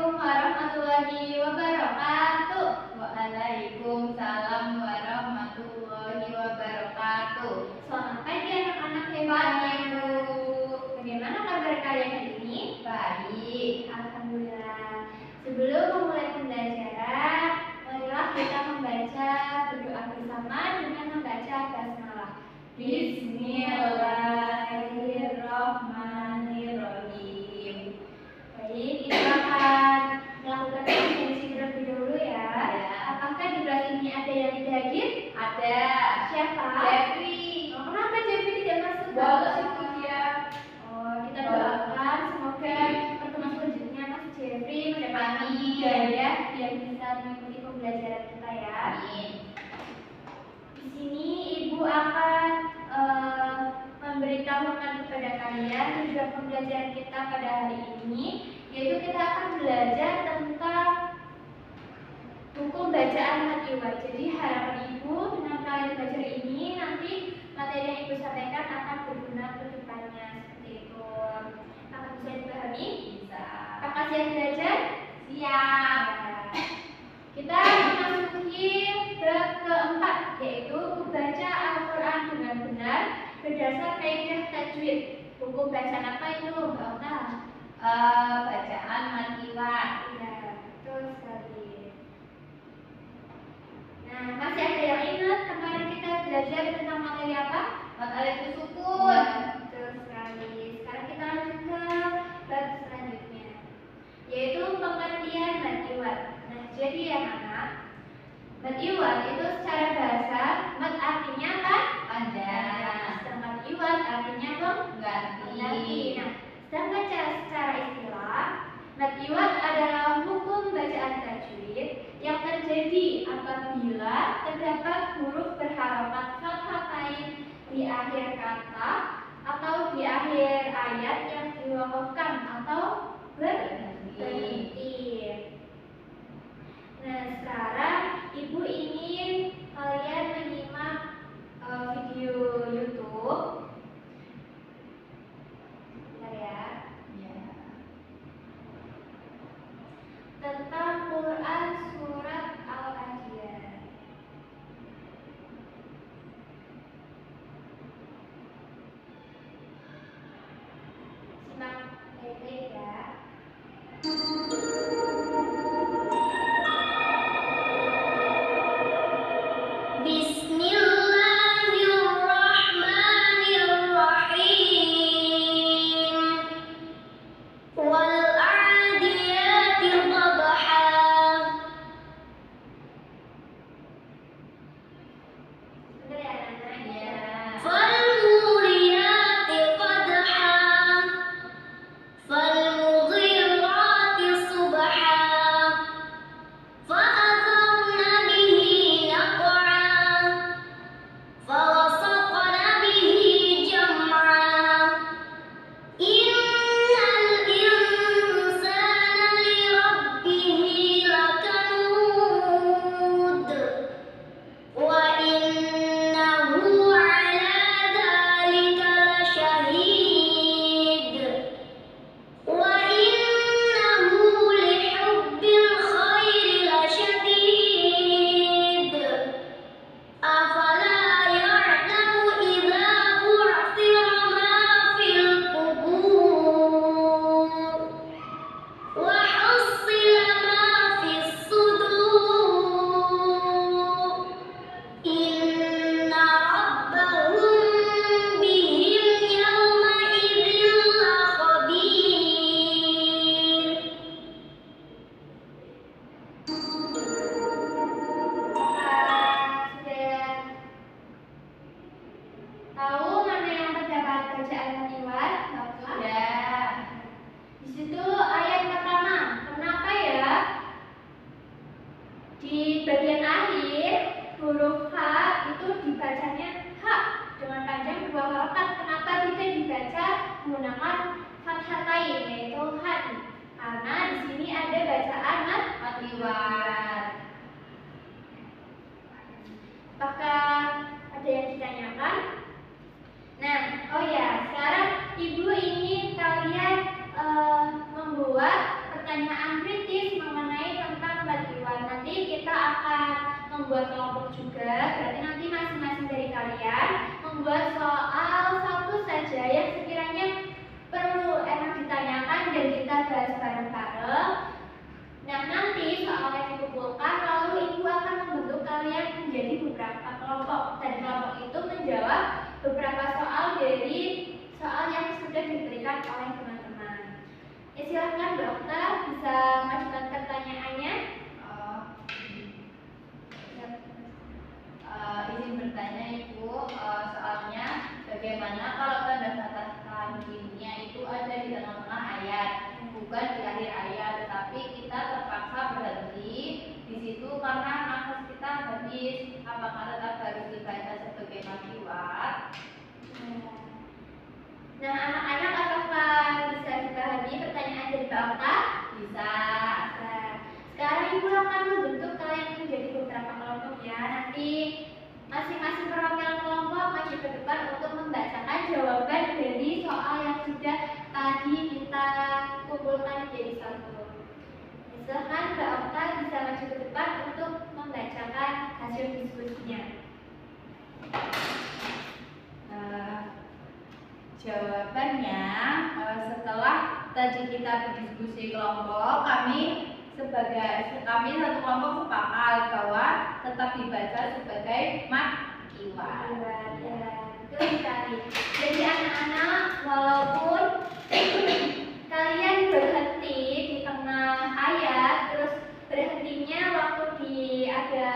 Assalamualaikum warahmatullahi wabarakatuh. Waalaikumsalam warahmatullahi wabarakatuh. Selamat pagi anak-anak hebat. Pagi, Bu. Bagaimana kabar kalian hari ini? Baik, alhamdulillah. Sebelum memulai pembelajaran, marilah kita membaca berdoa bersama dengan membaca basmalah. Bismillahirrahmanirrahim. Baik, kita akan melakukan absensi terlebih dahulu ya. Apakah di kelas ini ada yang tidak hadir? Ada. Siapa? Jeffrey. Oh, kenapa Jeffrey tidak masuk? Bolos itu dia. Oh, kita doakan semoga pertemuan selanjutnya Mas Jeffrey mendapatkan hidayah biar bisa mengikuti pembelajaran kita ya. Amin. Di sini Ibu akan memberitahukan kepada kalian tujuan pembelajaran kita pada hari ini, yaitu kita akan belajar tentang hukum bacaan mat iwat. Jadi harapan Ibu dengan kalian belajar ini nanti materi yang Ibu sampaikan akan berguna ke depannya. Seperti itu. Apakah bisa dipahami? Bisa. Apakah siap belajar? Siap. Kita memasuki bab keempat, yaitu membaca Al-Quran dengan benar berdasar kaidah tajwid. Hukum bacaan apa itu, Mbak Ota? Bacaan mat iwat. Iya, betul sekali. Nah, masih ada yang ingat kemarin kita belajar tentang materi apa? Mat alif sukun. Ya, betul sekali. Sekarang kita lanjut ke bab selanjutnya, yaitu pengertian mat iwat. Nah, jadi ya anak, mat iwat itu secara bahasa, mat artinya apa? Panjang. Sedangkan iwat artinya mengganti. Nah, sedangkan secara istilah, mat iwat adalah hukum bacaan tajwid yang terjadi apabila terdapat huruf berharakat fathatain di akhir kata atau di akhir ayat yang diwakafkan atau berhenti. Nah, sekarang Ibu ingin kalian menyimak video YouTube. Bentar ya. Tentang Quran surat Al-Adiyat. Simak membuat kelompok juga. Berarti nanti masing-masing dari kalian membuat soal satu saja yang sekiranya perlu emang ditanyakan dan kita bahas bareng-bareng. Nah, nanti soalnya dikumpulkan, lalu ibu akan membentuk kalian menjadi beberapa kelompok, dan kelompok itu menjawab beberapa soal dari soal yang sudah diberikan oleh teman-teman. Silakan Mbak Okta bisa mengajukan pertanyaannya. Izin bertanya Ibu, soalnya bagaimana kalau tanda kata nya itu ada di tengah-tengah ayat, bukan di akhir ayat, tetapi kita terpaksa berhenti di situ karena nafas kita habis. Apakah tetap harus dibaca sebagai matiwat? Nah, anak-anak apakah bisa dipahami pertanyaan dari Mbak Okta? Bisa. Sekarang Ibu akan membentuk kalian menjadi beberapa kelompok ya. Nanti masing-masing perwakilan kelompok maju ke depan untuk membacakan jawaban dari soal yang sudah tadi kita kumpulkan menjadi satu. Silakan Mbak Okta bisa maju ke depan untuk membacakan hasil diskusinya. Jawabannya, setelah tadi kita berdiskusi kelompok, kami satu kelompok sepakat bahwa tetap dibaca sebagai matiwat. Ya, betul sekali. Jadi anak-anak, walaupun kalian berhenti di tengah ayat, terus berhentinya waktu di ada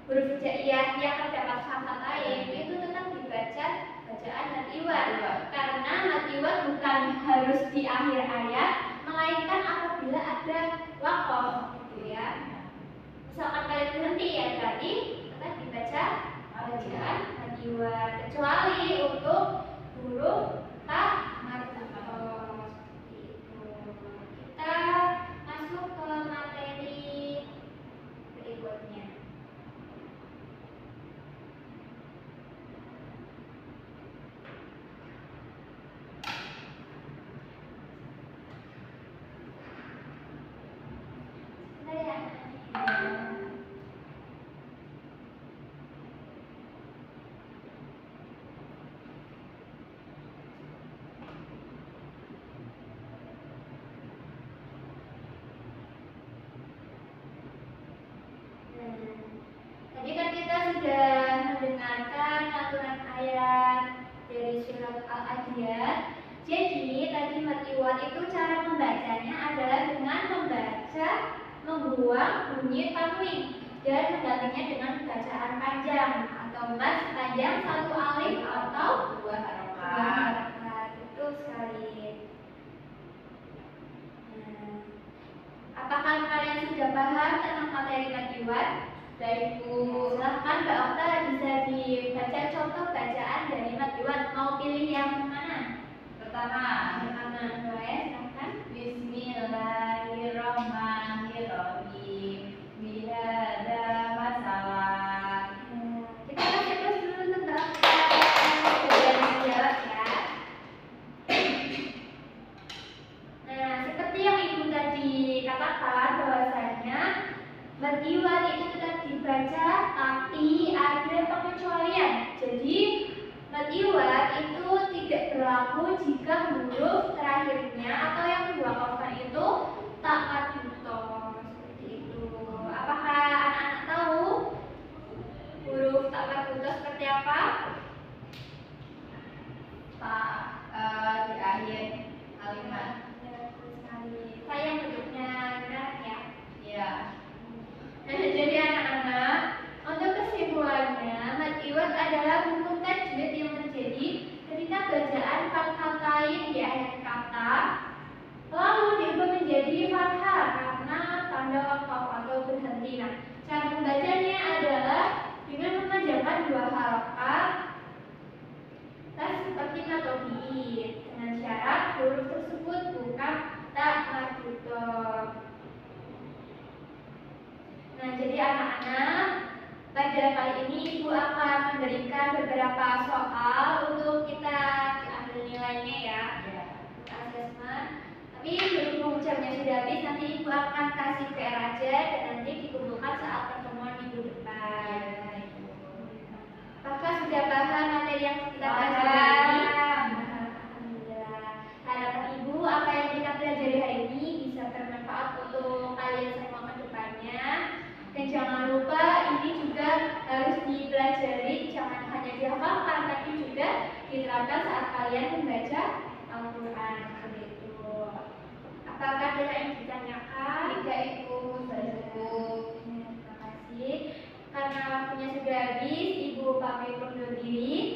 huruf hijaiyah yang terdapat harokat lain, itu tetap dibaca bacaan matiwat. Karena matiwat bukan harus di akhir ayat, melainkan apabila ada waqaf, gitu ya. Misalkan kalian berhenti ya, berarti tetap dibaca bacaan matiwat, kecuali untuk huruf ta marbutoh. Kita masuk ke materi berikutnya. Tadi kan kita sudah mendengarkan aturan ayat dari surat Al-Adiyat. Jadi tadi matiwat itu cara membacanya adalah dengan membuang bunyi tanwin dan menggantinya dengan bacaan panjang atau mas panjang satu alif atau dua harokat. Betul sekali. Apakah kalian sudah paham tentang materi matiwat? Ibu. Silahkan Mbak Okta bisa dibaca contoh bacaan dari matiwat. Mau pilih yang mana? Pertama, Boleh, silahkan. Bismillahirrahmanirrahim. Bihada masalah. Kita baca terus dulu untuk Mbak Okta. Kemudian menjawab ya. Nah, seperti yang Ibu tadi katakan bahwasanya matiwat itu tetap dibaca tapi ada pengecualian. Jadi matiwat itu tidak berlaku jika huruf terakhirnya atau yang diwakafkan itu tak marbutoh, seperti itu. Apakah anak-anak tahu huruf tak marbutoh seperti apa? Di akhir kalimat. Saya bentuknya merah ya. Ya. Nah, jadi anak-anak, untuk kesimpulannya, matiwat adalah bentuk tajwid yang terjadi ketika bacaan fathah di akhir kata lalu diubah menjadi fathah karena tanda waqaf atau berhenti. Nah, cara membacanya adalah dengan memanjangkan dua harokat seperti matobid dengan syarat huruf tersebut bukan tak marbutoh. Nah, jadi anak-anak, pada kali ini Ibu akan memberikan beberapa soal untuk kita ambil nilainya ya. Asesmen. Tapi berhubung jamnya sudah habis, nanti Ibu akan kasih PR aja dan nanti dikumpulkan saat pertemuan minggu depan. Ya, Ibu. Apakah sudah paham materi yang kita pelajari Paham. hari ini? Alhamdulillah. Harapan Ibu apa yang kita pelajari hari ini bisa bermanfaat untuk kalian semua ke depannya. Dan jangan lupa ini juga harus dipelajari, jangan hanya dihafalkan tapi juga diterapkan saat kalian membaca Al-Quran. Seperti itu. Apakah ada yang ditanyakan? Tidak, Ibu, sudah cukup. Terima kasih. Karena waktunya sudah habis, Ibu pamit undur diri.